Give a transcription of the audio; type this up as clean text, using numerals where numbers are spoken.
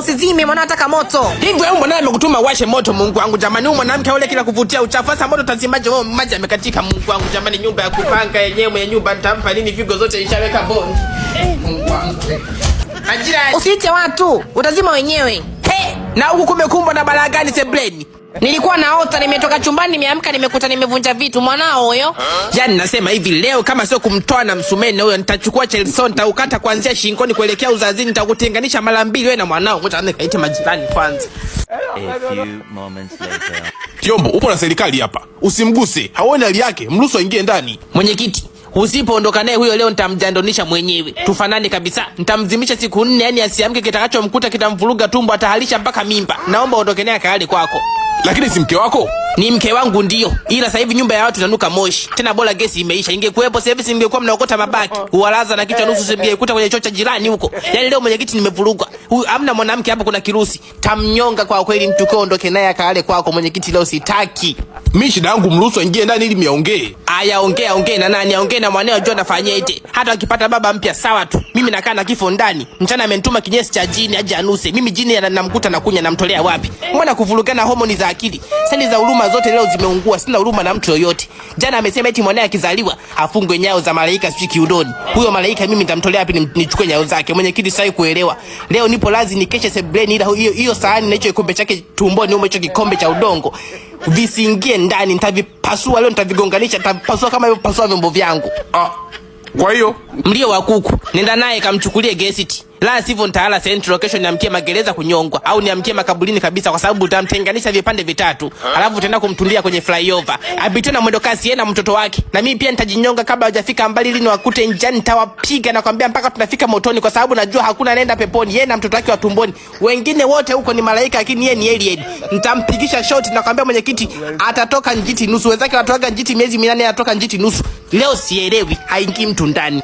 usizime mwana ataka moto. Hivyo yule mwanamke amekutuma washe moto Mungu wangu jamani. Huyu mwanamke yule kila kuvutia uchafu sasa moto tazimaje wewe maji amekatika Mungu wangu jamani nyumba ya kupanga yenyewe mwenye nyumba nitampa nini figo zote ishaweka bondi. Mungu wangu. Ajira usiite watu, utazima wenyewe. Na huku kumekumbwa na balaa gani sebleni? Nilikuwa naota nimetoka chumbani nimeamka nimekuta nimevunja vitu mwanao huyo. Yaani nasema hivi leo kama sio kumtoa na msumeno huyo nitachukua Chelsea nitaukata kuanzia shingoni kuelekea uzazini nitakutenganisha mara mbili wewe na mwanao. Ngoja nikaite majirani kwanza. A few moments later. Kiombo, upo na serikali hapa. Usimguse. Haoni hali yake. Mruhusu aingie ndani. Mwenyekiti, usipoondoka naye huyo leo nitamjandonisha mwenyewe. Tufanane kabisa. Nitamzimisha siku 4 yani asiamke kitakachomkuta kitamvuruga tumbo atahalisha mpaka mimba. Naomba uondoke naye kaale kwako. Lakini si mke wako? Ni mke wangu ndio. Ila sasa hivi nyumba ya watu inanuka moshi. Tena bora gesi imeisha. Ingekuepo service ingekuwa mnaokota mabaki. Uwalaza na kichwa nusu singekuta kwenye choo cha jirani huko. Yaani leo mwenyekiti nimevurugwa. Huyu amna mwanamke hapa kuna kirusi. Tamnyonga kwa kweli mtukao ondoke naye akaale kwako mwenyekiti leo sitaki. Mimi shida yangu mruhusu aingie ndani ili miaongee. Aya ongea na nani? Ongea na mwanao John afanyeje? Hata akipata baba mpya sawa tu. Mimi nakaa na kifo ndani. Mchana amenituma kinyesi cha jini aje anuse. Mimi jini anamkuta na kunya namtolea wapi? Mbona kuvurugana homoni za akili? Seli za huruma zote leo zimeungua. Sina huruma na mtu yoyote. Jana amesema eti mwanae akizaliwa afungwe nyao za malaika siki udoni. Huyo malaika mimi nitamtolea wapi nichukue nyao zake? Mwenyekiti sasa kuelewa. Leo nipo lazi nikeshe sebleni ila hiyo sahani na hicho kikombe chake tumboni ume hicho kikombe cha udongo. Visiingie ndani nitavipasua leo nitavigonganisha nitapasua kama hivyo pasua vyombo vyangu. Kwa hiyo mlio wa kuku nenda naye kamchukulie gesiti. La sivyo nitaala central location niamkie magereza kunyongwa au niamkie makaburini kabisa kwa sababu utamtenganisha vipande vitatu. Alafu utaenda kumtundia kwenye flyover. Abitwe na mwendo kasi yeye na mtoto wake. Na mimi pia nitajinyonga kabla hajafika mbali ili niwakute njiani nitawapiga na kwambia mpaka tunafika motoni kwa sababu najua hakuna nenda peponi yeye na mtoto wake wa tumboni. Wengine wote huko ni malaika lakini yeye ni alien. Nitampigisha shot na kwambia mwenyekiti atatoka njiti nusu. Wenzake wanatoka njiti miezi 8 anatoka njiti nusu. Leo sielewi haingii mtu ndani.